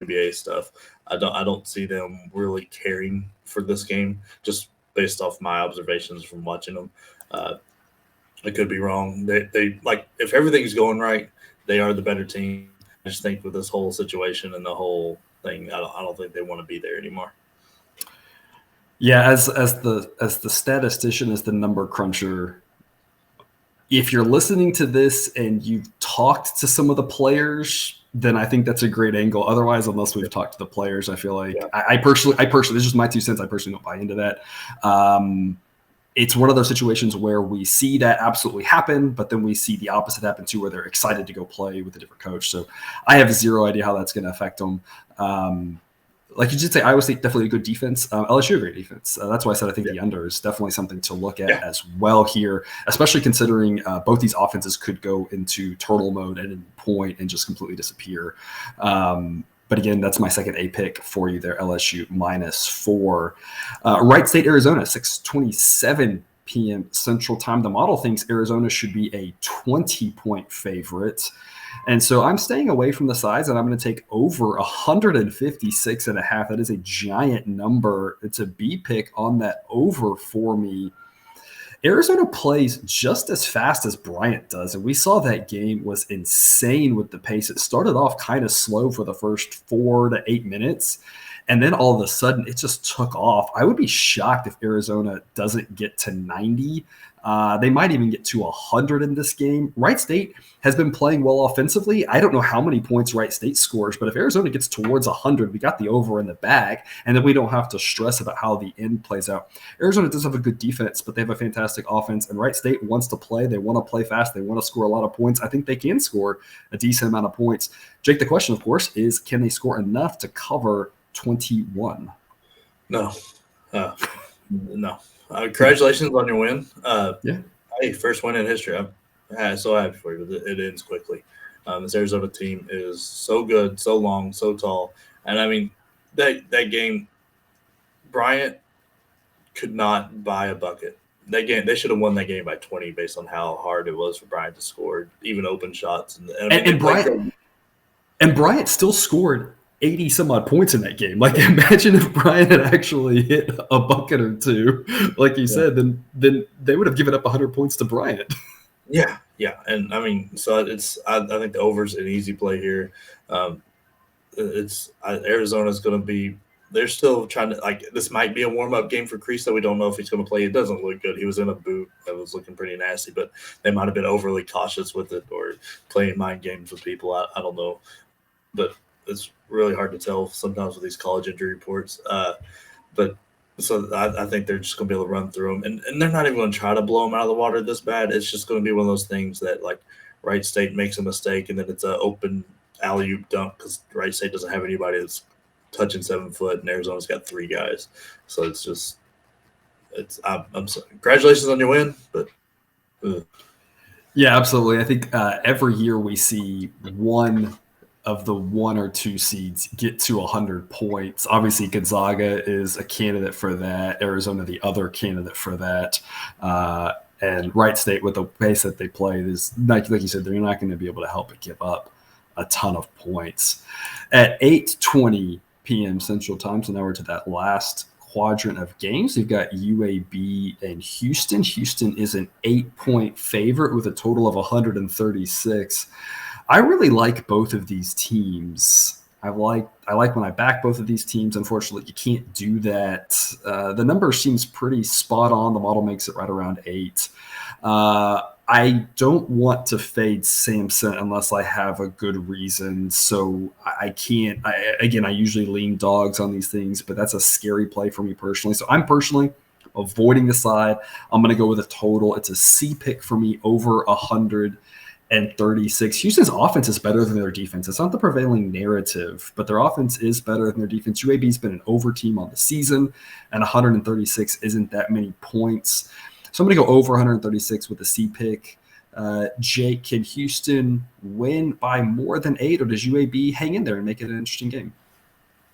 NBA stuff. I don't see them really caring for this game, just based off my observations from watching them. I could be wrong. They like if everything's going right, they are the better team. I just think with this whole situation and the whole thing, I don't think they want to be there anymore. Yeah, as the statistician, as the number cruncher, if you're listening to this and you've talked to some of the players, then I think that's a great angle. Otherwise, unless we've talked to the players, I feel like I personally, this is just my 2 cents. I personally don't buy into that. it's one of those situations where we see that absolutely happen, but then we see the opposite happen too, where they're excited to go play with a different coach. So I have zero idea how that's going to affect them. Like you did say, Iowa State definitely a good defense. LSU a great defense. That's why I said I think the under is definitely something to look at as well here, especially considering both these offenses could go into turtle mode at any point and just completely disappear. But again, that's my second A pick for you there, LSU -4. Wright State, Arizona, 6:27 p.m. Central Time. The model thinks Arizona should be a 20-point favorite. And so I'm staying away from the sides, and I'm going to take over 156.5. That is a giant number. It's a B pick on that over for me. Arizona plays just as fast as Bryant does, and we saw that game was insane with the pace. It started off kind of slow for the first 4 to 8 minutes, and then all of a sudden it just took off. I would be shocked if Arizona doesn't get to 90. They might even get to 100 in this game. Wright State has been playing well offensively. I don't know how many points Wright State scores, but if Arizona gets towards 100, we got the over in the bag, and then we don't have to stress about how the end plays out. Arizona does have a good defense, but they have a fantastic offense, and Wright State wants to play. They want to play fast. They want to score a lot of points. I think they can score a decent amount of points. Jake, the question, of course, is can they score enough to cover 21? No. No. Congratulations on your win. Hey, first win in history. I'm so happy for you. It ends quickly. This Arizona team is so good, so long, so tall. And, I mean, that game, Bryant could not buy a bucket. That game, they should have won that game by 20 based on how hard it was for Bryant to score, even open shots. And Bryant still scored 80 some odd points in that game. Like, imagine if Bryant had actually hit a bucket or two, like you said, then they would have given up 100 points to Bryant. Yeah. And I mean, so I think the over's an easy play here. Arizona's going to be, they're still trying to, like, this might be a warm-up game for Creasy. We don't know if he's going to play. It doesn't look good. He was in a boot that was looking pretty nasty, but they might have been overly cautious with it or playing mind games with people. I don't know. But it's really hard to tell sometimes with these college injury reports. But so I think they're just going to be able to run through them. And they're not even going to try to blow them out of the water this bad. It's just going to be one of those things that, like, Wright State makes a mistake and then it's an open alley-oop dunk because Wright State doesn't have anybody that's touching 7 foot, and Arizona's got 3 guys. So it's just – I'm sorry. Congratulations on your win, but Yeah, absolutely. I think every year we see one of the 1 or 2 seeds get to 100 points. Obviously, Gonzaga is a candidate for that. Arizona, the other candidate for that. And Wright State, with the pace that they play, is like you said, they're not going to be able to help but give up a ton of points. At 8:20 p.m. Central Time, so now we're to that last quadrant of games. You've got UAB and Houston. Houston is an 8-point favorite with a total of 136. I really like both of these teams. I like when I back both of these teams. Unfortunately, you can't do that. The number seems pretty spot on. The model makes it right around 8. I don't want to fade Samson unless I have a good reason. So I can't. I usually lean dogs on these things, but that's a scary play for me personally. So I'm personally avoiding the side. I'm going to go with a total. It's a C pick for me over 136. Houston's offense is better than their defense. It's not the prevailing narrative, but their offense is better than their defense. UAB's been an over team on the season, and 136 isn't that many points. So I'm going to go over 136 with a C pick. Jake, can Houston win by more than 8, or does UAB hang in there and make it an interesting game?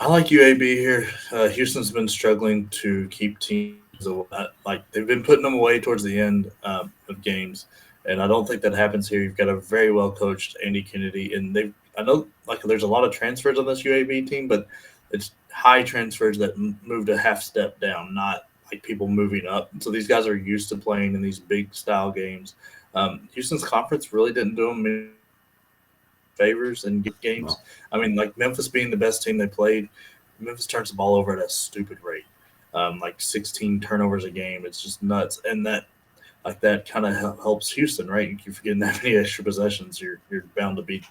I like UAB here. Houston's been struggling to keep teams like they've been putting them away towards the end of games. And I don't think that happens here. You've got a very well coached Andy Kennedy, and I know like there's a lot of transfers on this UAB team, but it's high transfers that moved a half step down, not like people moving up. So these guys are used to playing in these big style games. Houston's conference really didn't do them many favors in good games. No. I mean, like Memphis being the best team they played, Memphis turns the ball over at a stupid rate, like 16 turnovers a game. It's just nuts, and that kind of helps Houston, right? If you're getting that many extra possessions, you're bound to beat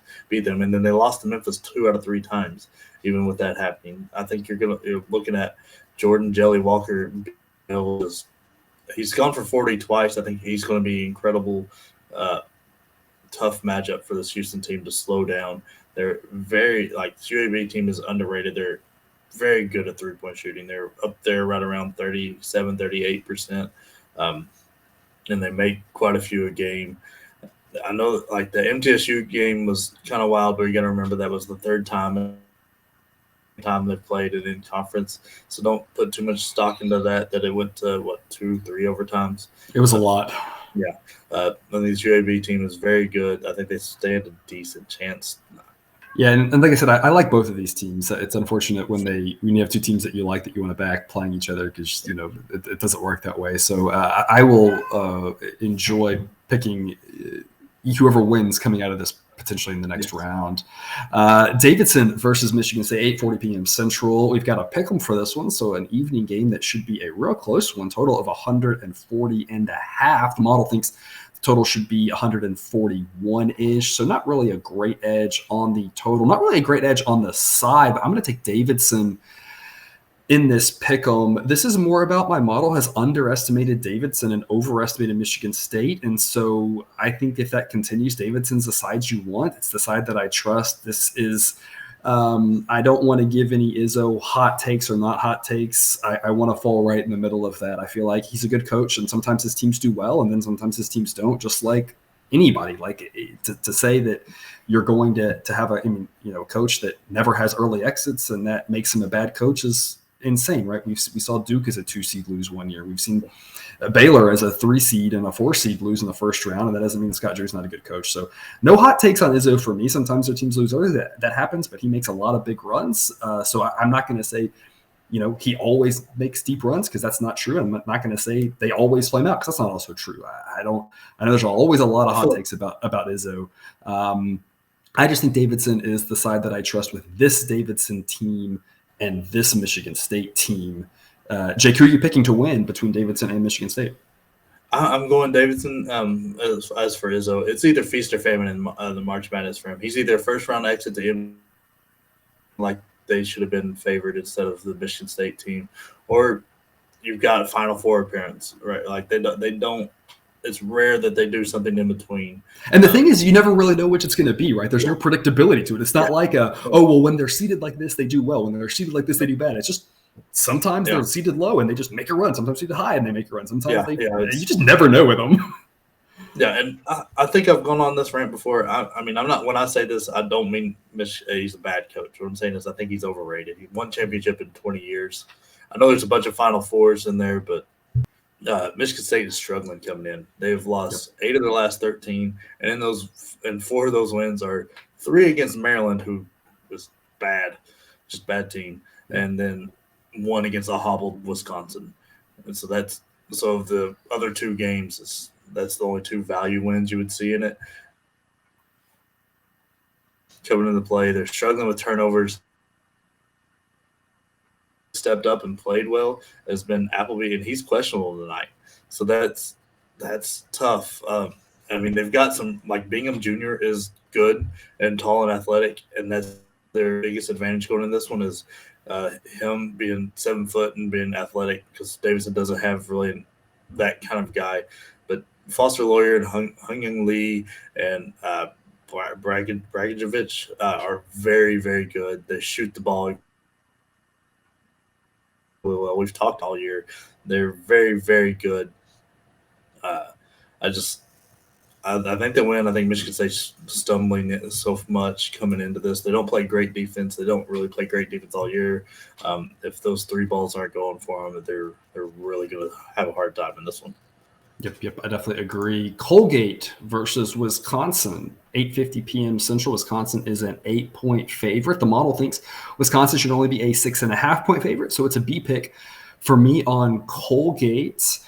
them. And then they lost to Memphis 2 out of 3 times, even with that happening. I think you're looking at Jordan Jelly Walker he's gone for 40 twice. I think he's going to be incredible. Tough matchup for this Houston team to slow down. They're very the UAB team is underrated. They're very good at 3-point shooting. They're up there right around 37, 38%. And they make quite a few a game. I know the MTSU game was kind of wild, but you got to remember that was the third time they played it in conference. So don't put too much stock into that it went to 2-3 overtimes. It was a lot. Yeah. And this UAB team is very good. I think they stand a decent chance. Yeah, and like I said, I like both of these teams. It's unfortunate when you have two teams that you like that you want to back playing each other because it doesn't work that way. So I will enjoy picking whoever wins coming out of this potentially in the next round. Davidson versus Michigan State, 8:40 p.m. Central. We've got a pick 'em for this one, so an evening game that should be a real close one. Total of 140.5. The model thinks the total should be 141-ish, so not really a great edge on the total, not really a great edge on the side, but I'm going to take Davidson in this pick 'em. This is more about my model has underestimated Davidson and overestimated Michigan State. And so I think if that continues, Davidson's the side you want. It's the side that I trust. This is I don't want to give any Izzo hot takes or not hot takes. I want to fall right in the middle of that. I feel like he's a good coach, and sometimes his teams do well, and then sometimes his teams don't, just like anybody. To say that you're going to have a coach that never has early exits and that makes him a bad coach is insane, right? We saw Duke as a 2-seed lose one year. We've seen Baylor as a 3-seed and a 4-seed lose in the first round, and that doesn't mean Scott Drew's not a good coach. So no hot takes on Izzo for me. Sometimes their teams lose early. That happens, but he makes a lot of big runs. So I'm not going to say, he always makes deep runs because that's not true. I'm not going to say they always flame out because that's not also true. I know there's always a lot of hot takes about Izzo. I just think Davidson is the side that I trust with this Davidson team and this Michigan State team. Jake, who are you picking to win between Davidson and Michigan State? I'm going Davidson. As for Izzo, it's either feast or famine in the March Madness for him. He's either first-round exit to him, like they should have been favored instead of the Michigan State team, or you've got a Final Four appearance, right? Like they don't. It's rare that they do something in between. And the thing is, you never really know which it's going to be, right? There's no predictability to it. It's not like when they're seated like this, they do well. When they're seated like this, they do bad. It's just sometimes they're seated low and they just make a run. Sometimes seated high and they make a run. Sometimes you just never know with them. Yeah, and I think I've gone on this rant before. I mean, I'm not. When I say this, I don't mean he's a bad coach. What I'm saying is I think he's overrated. He won championship in 20 years. I know there's a bunch of Final Fours in there, but Michigan State is struggling coming in. They've lost 8 of their last 13, and 4 of those wins are 3 against Maryland, who was bad, just bad team, and then 1 against a hobbled Wisconsin. And so the other 2 games, that's the only 2 value wins you would see in it. Coming into play, they're struggling with turnovers. Stepped up and played well has been Appleby, and he's questionable tonight. So that's tough. I mean, they've got some, like Bingham Jr. is good and tall and athletic, and that's their biggest advantage going in this one is him being 7 foot and being athletic, because Davidson doesn't have really that kind of guy. But Foster Lawyer and Hung Young Lee and Bragojevic are very, very good. They shoot the ball well. We've talked all year. They're very, very good. I think they win. I think Michigan State's stumbling so much coming into this. They don't play great defense. They don't really play great defense all year. If those 3 balls aren't going for them, they're really going to have a hard time in this one. Yep. I definitely agree. Colgate versus Wisconsin, 8:50 p.m. Central. Wisconsin is an 8-point favorite. The model thinks Wisconsin should only be a 6.5-point favorite, so it's a B pick for me on Colgate.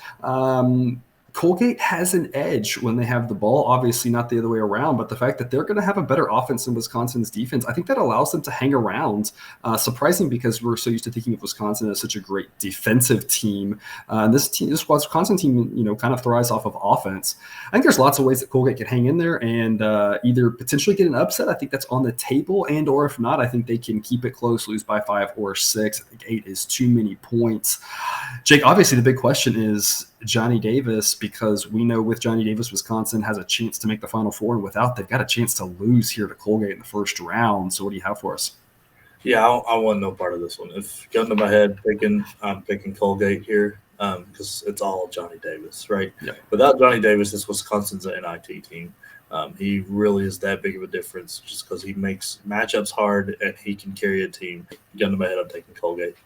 Colgate has an edge when they have the ball, obviously not the other way around, but the fact that they're going to have a better offense than Wisconsin's defense, I think that allows them to hang around. Surprising, because we're so used to thinking of Wisconsin as such a great defensive team. And this Wisconsin team, kind of thrives off of offense. I think there's lots of ways that Colgate can hang in there and either potentially get an upset. I think that's on the table, and or if not, I think they can keep it close, lose by 5 or 6. I think 8 is too many points. Jake, obviously the big question is Johnny Davis, because we know with Johnny Davis, Wisconsin has a chance to make the Final Four, and without, they've got a chance to lose here to Colgate in the first round. So what do you have for us? Yeah, I want no part of this one. If gun to my head, I'm picking Colgate here because it's all Johnny Davis, right? Yep. Without Johnny Davis, this Wisconsin's an NIT team. He really is that big of a difference just because he makes matchups hard and he can carry a team. Gun to my head, I'm taking Colgate.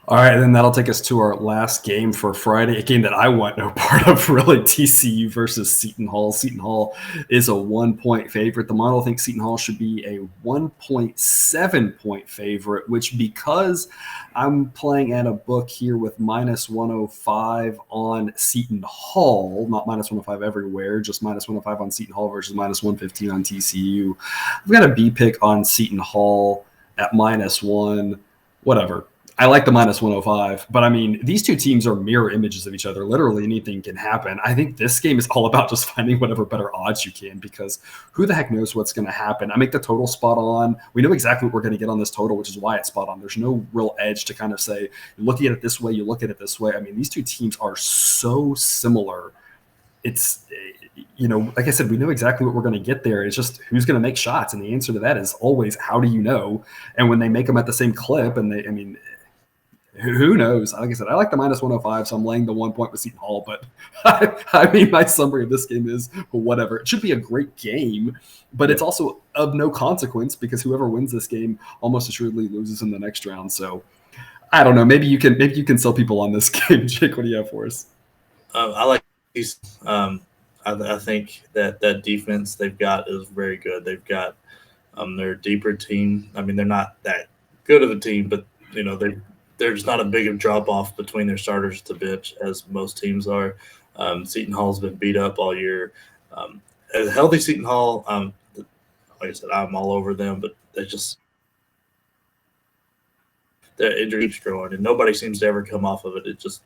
All right, and then that'll take us to our last game for Friday, a game that I want no part of, really, TCU versus Seton Hall. Seton Hall is a 1-point favorite. The model thinks Seton Hall should be a 1.7-point favorite, which, because I'm playing at a book here with minus 105 on Seton Hall, not minus 105 everywhere, just minus 105 on Seton Hall versus minus 115 on TCU. I've got a B pick on Seton Hall at -1, whatever. I like the minus 105, but I mean, these two teams are mirror images of each other. Literally anything can happen. I think this game is all about just finding whatever better odds you can, because who the heck knows what's going to happen. I make the total spot on. We know exactly what we're going to get on this total, which is why it's spot on. There's no real edge to kind of say, you're looking at it this way, you look at it this way. I mean, these two teams are so similar. It's, like I said, we know exactly what we're going to get there. It's just who's going to make shots. And the answer to that is always, how do you know? And when they make them at the same clip, and who knows? Like I said, I like the minus 105, so I'm laying the 1 point with Seton Hall. But I mean, my summary of this game is whatever. It should be a great game, but it's also of no consequence because whoever wins this game almost assuredly loses in the next round. So I don't know. Maybe you can sell people on this game. Jake, what do you have for us? I like these. I think that defense they've got is very good. They've got their deeper team. I mean, they're not that good of a team, but there's not a big of drop off between their starters to bench as most teams are. Seton Hall's been beat up all year. A healthy Seton Hall, like I said, I'm all over them, but their injury keeps growing, and nobody seems to ever come off of it. It just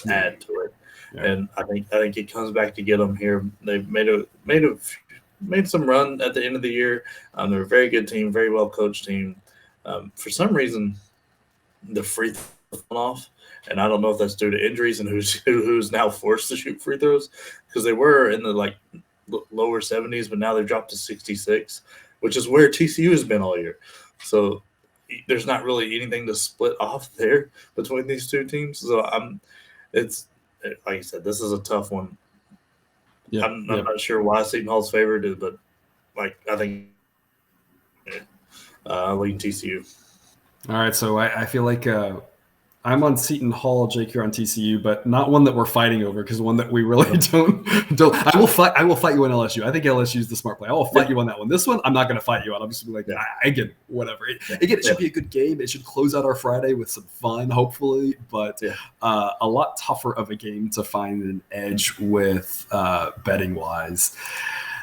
add to it, and I think it comes back to get them here. They've made some run at the end of the year. They're a very good team, very well coached team. For some reason, the free throws off, and I don't know if that's due to injuries and who's now forced to shoot free throws, because they were in the lower 70s, but now they've dropped to 66, which is where TCU has been all year. So there's not really anything to split off there between these two teams. So it's like I said, this is a tough one. Yeah, I'm not sure why Seton Hall's favored, but I think I'll lean TCU. All right, so I feel like I'm on Seton Hall, Jake, you're on TCU, but not one that we're fighting over, because one that we really don't. I will fight you on LSU. I think LSU is the smart play. I will fight you on that one. This one, I'm not going to fight you on. I'm just going to be like, I get whatever. Again, it should be a good game. It should close out our Friday with some fun, hopefully, but a lot tougher of a game to find an edge with betting-wise.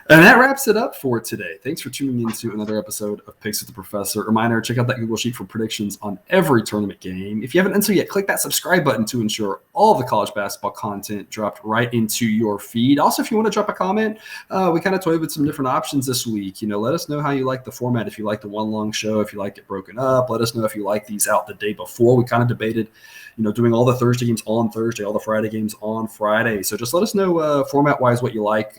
And that wraps it up for today. Thanks for tuning in to another episode of Picks with the Professor. Reminder, check out that Google Sheet for predictions on every tournament game. If you haven't done so yet, click that subscribe button to ensure all the college basketball content dropped right into your feed. Also, if you want to drop a comment, we kind of toyed with some different options this week. Let us know how you like the format. If you like the one long show, if you like it broken up, let us know if you like these out the day before. We kind of debated, doing all the Thursday games on Thursday, all the Friday games on Friday. So just let us know format-wise what you like.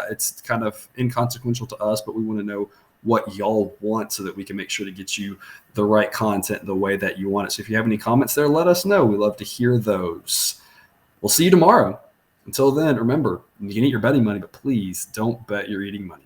It's kind of inconsequential to us, but we want to know what y'all want so that we can make sure to get you the right content the way that you want it. So if you have any comments there, let us know. We love to hear those. We'll see you tomorrow. Until then, remember, you can eat your betting money, but please don't bet your eating money.